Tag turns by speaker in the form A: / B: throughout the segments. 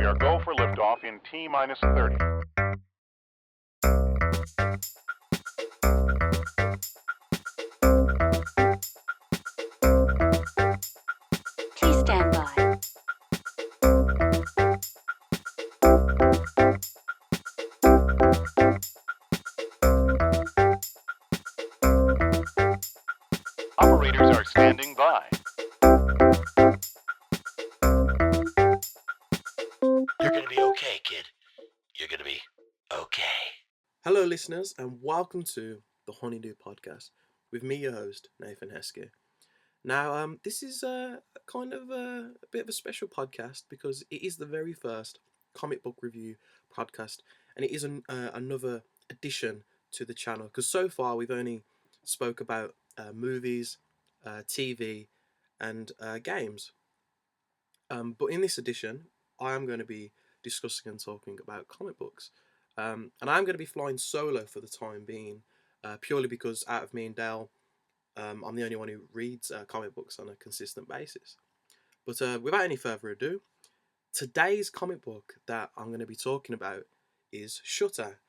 A: are go for liftoff in T-minus 30.
B: Please stand by.
A: Operators are standing by.
C: You're gonna be okay, kid. You're gonna be okay.
D: Hello, listeners, and welcome to the Honeydew Podcast with me, your host, Nathan Heskey. Now, this is kind of a bit of a special podcast because it is the very first comic book review podcast, and it is another addition to the channel because so far we've only spoke about movies, TV, and games. But in this edition, I am going to be discussing and talking about comic books. And I'm going to be flying solo for the time being, purely because out of me and Dale, I'm the only one who reads comic books on a consistent basis. But without any further ado, today's comic book that I'm going to be talking about is Shutter,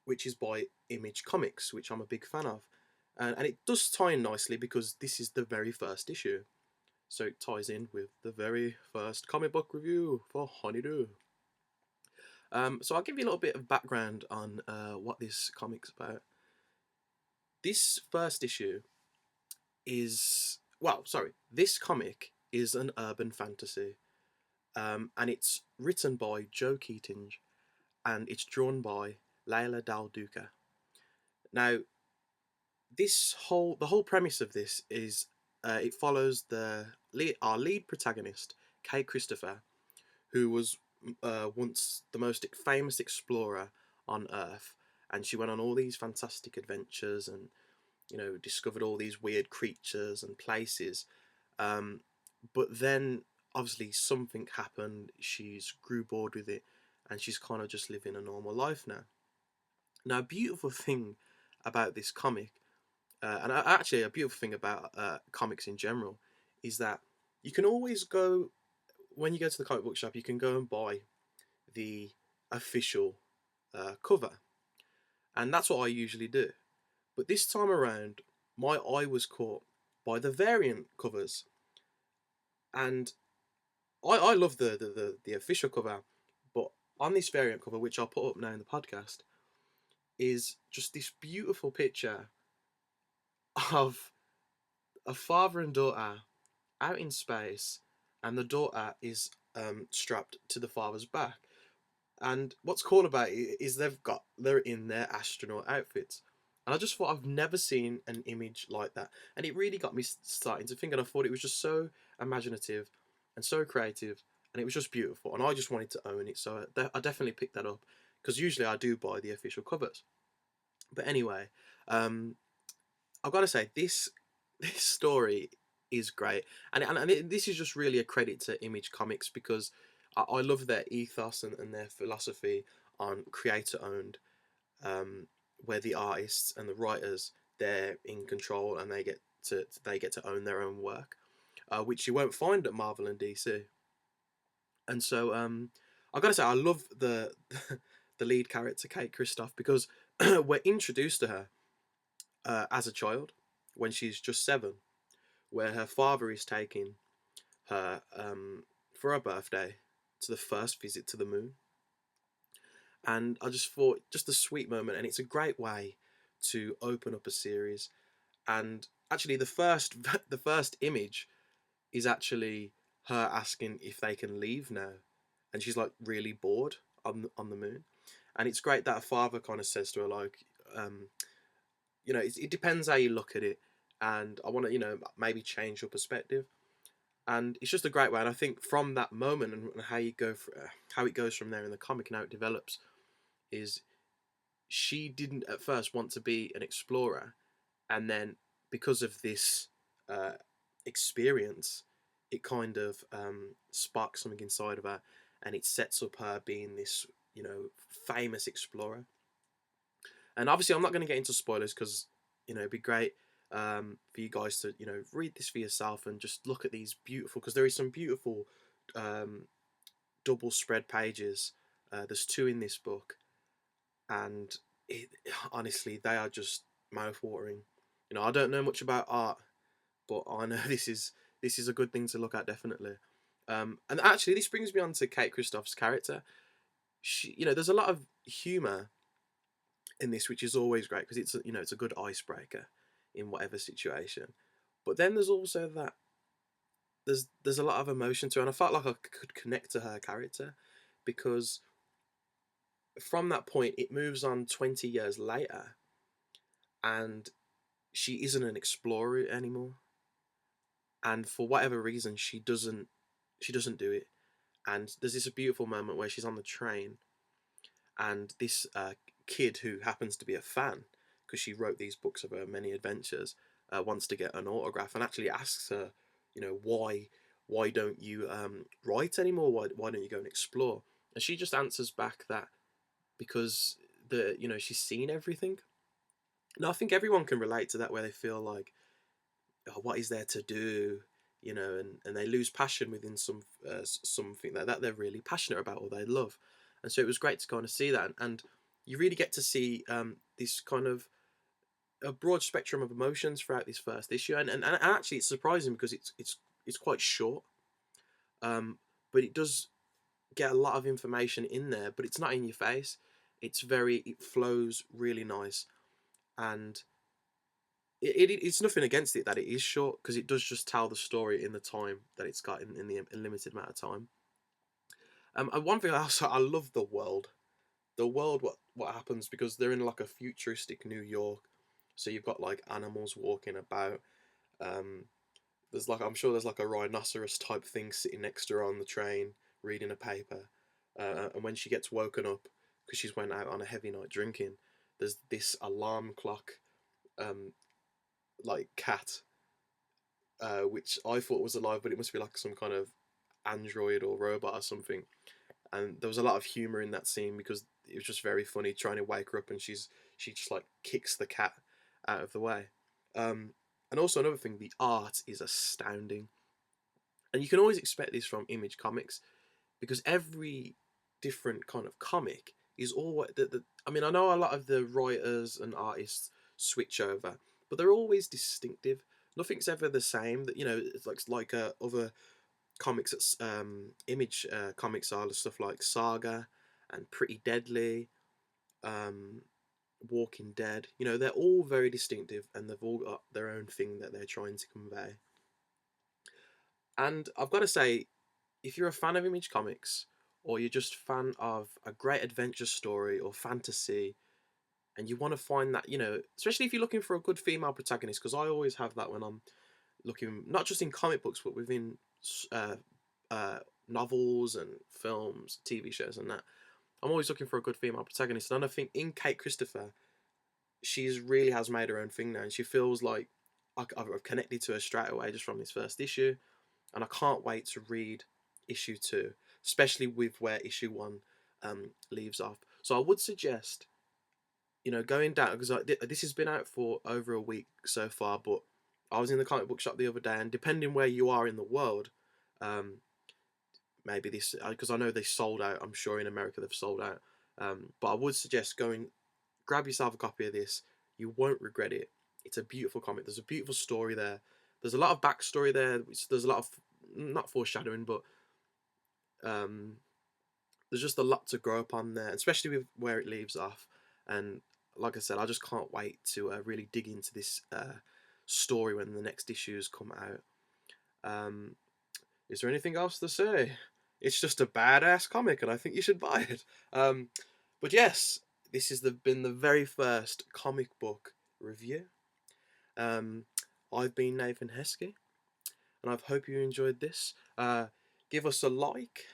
D: which is by Image Comics, which I'm a big fan of. And it does tie in nicely because this is the very first issue. So it ties in with the very first comic book review for Honeydew. So I'll give you a little bit of background on what this comic's about. This first issue this comic is an urban fantasy. And it's written by Joe Keatinge, and it's drawn by Leila Dal Duca. Now, the whole premise of this is it follows our lead protagonist, Kristopher, who was once the most famous explorer on Earth, and she went on all these fantastic adventures and discovered all these weird creatures and places. But then obviously something happened. She's grew bored with it, and she's kind of just living a normal life now. Now, a beautiful thing about this comic, and actually a beautiful thing about comics in general, is that you can always go, when you go to the comic book shop, you can go and buy the official cover, and that's what I usually do. But this time around, my eye was caught by the variant covers, and I love the official cover, but on this variant cover, which I'll put up now in the podcast, is just this beautiful picture of a father and daughter out in space, and the daughter is strapped to the father's back. And what's cool about it is they're in their astronaut outfits. And I just thought I've never seen an image like that. And it really got me starting to think, and I thought it was just so imaginative and so creative, and it was just beautiful. And I just wanted to own it, so I definitely picked that up, because usually I do buy the official covers. But anyway, I've got to say, this story is great. And this is just really a credit to Image Comics, because I love their ethos and their philosophy on creator-owned, where the artists and the writers, they're in control, and they get to own their own work, which you won't find at Marvel and DC. And so I've got to say, I love the the lead character, Kate Kristoff, because we're introduced to her as a child when she's just 7, where her father is taking her for her birthday to the first visit to the moon. And I just thought, just a sweet moment, and it's a great way to open up a series. And actually, the first the first image is actually her asking if they can leave now, and she's like really bored on the moon. And it's great that her father kind of says to her, like, it depends how you look at it, and I want to maybe change your perspective. And it's just a great way. And I think from that moment, and how it goes from there in the comic and how it develops, is she didn't at first want to be an explorer, and then because of this experience, it kind of sparks something inside of her, and it sets up her being this famous explorer. And obviously, I'm not going to get into spoilers, because it'd be great for you guys to read this for yourself and just look at these beautiful, because there is some beautiful double spread pages. There's 2 in this book, and honestly, they are just mouth-watering. I don't know much about art, but I know this is a good thing to look at, definitely. And actually, this brings me on to Kate Kristoffer's character. There's a lot of humor in this, which is always great because it's a good icebreaker in whatever situation. But then there's also that there's a lot of emotion to her, and I felt like I could connect to her character because from that point it moves on 20 years later, and she isn't an explorer anymore, and for whatever reason she doesn't do it. And there's this beautiful moment where she's on the train, and this kid who happens to be a fan because she wrote these books of her many adventures wants to get an autograph and actually asks her, why don't you write anymore? Why don't you go and explore? And she just answers back that because she's seen everything. And I think everyone can relate to that, where they feel like, oh, what is there to do? And they lose passion within something that they're really passionate about or they love. And so it was great to kind of see that, and you really get to see this kind of a broad spectrum of emotions throughout this first issue, and actually it's surprising because it's quite short, but it does get a lot of information in there, but it's not in your face. It flows really nice, and it's nothing against it that it is short, because it does just tell the story in the time that it's got in the limited amount of time. And one thing I love the world. The world, what happens, because they're in like a futuristic New York, so you've got like animals walking about. I'm sure there's like a rhinoceros type thing sitting next to her on the train reading a paper, and when she gets woken up because she's went out on a heavy night drinking, there's this alarm clock, like cat, which I thought was alive, but it must be like some kind of android or robot or something. And there was a lot of humor in that scene because it was just very funny trying to wake her up, and she just like kicks the cat out of the way. And also another thing, the art is astounding, and you can always expect this from Image Comics because every different kind of comic is all I mean, I know a lot of the writers and artists switch over, but they're always distinctive. Nothing's ever the same. That it's like other comics that Image comics are, stuff like Saga and Pretty Deadly, Walking Dead. They're all very distinctive, and they've all got their own thing that they're trying to convey. And I've got to say, if you're a fan of Image Comics, or you're just a fan of a great adventure story or fantasy, and you want to find that, especially if you're looking for a good female protagonist, because I always have that when I'm looking, not just in comic books, but within novels and films, TV shows, and that. I'm always looking for a good female protagonist, and I think in Kate Kristopher, she's really has made her own thing now, and she feels like I've connected to her straight away just from this first issue, and I can't wait to read issue 2, especially with where issue 1 leaves off. So I would suggest, going down, because this has been out for over a week so far, but I was in the comic book shop the other day, and depending where you are in the world, maybe this, because I know they sold out. I'm sure in America they've sold out. But I would suggest going, grab yourself a copy of this. You won't regret it. It's a beautiful comic. There's a beautiful story there. There's a lot of backstory there. There's a lot of, not foreshadowing, but there's just a lot to grow upon there, especially with where it leaves off. And like I said, I just can't wait to really dig into this story when the next issues come out. Is there anything else to say? It's just a badass comic, and I think you should buy it. But yes, this has been the very first comic book review. I've been Nathan Heskey, and I hope you enjoyed this. Give us a like,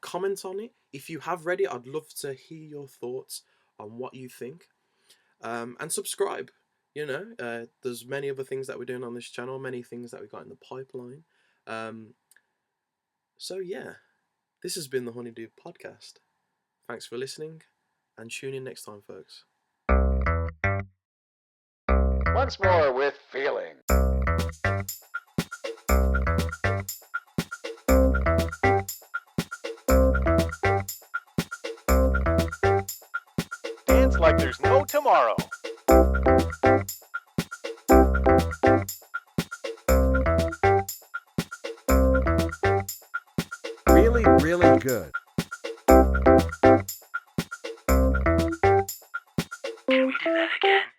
D: comment on it. If you have read it, I'd love to hear your thoughts on what you think. And subscribe. There's many other things that we're doing on this channel, many things that we got in the pipeline. So yeah, this has been the Honeydew Podcast. Thanks for listening, and tune in next time, folks.
A: Once more with feeling. like there's no tomorrow.
E: Really, really good.
C: Can we do that again?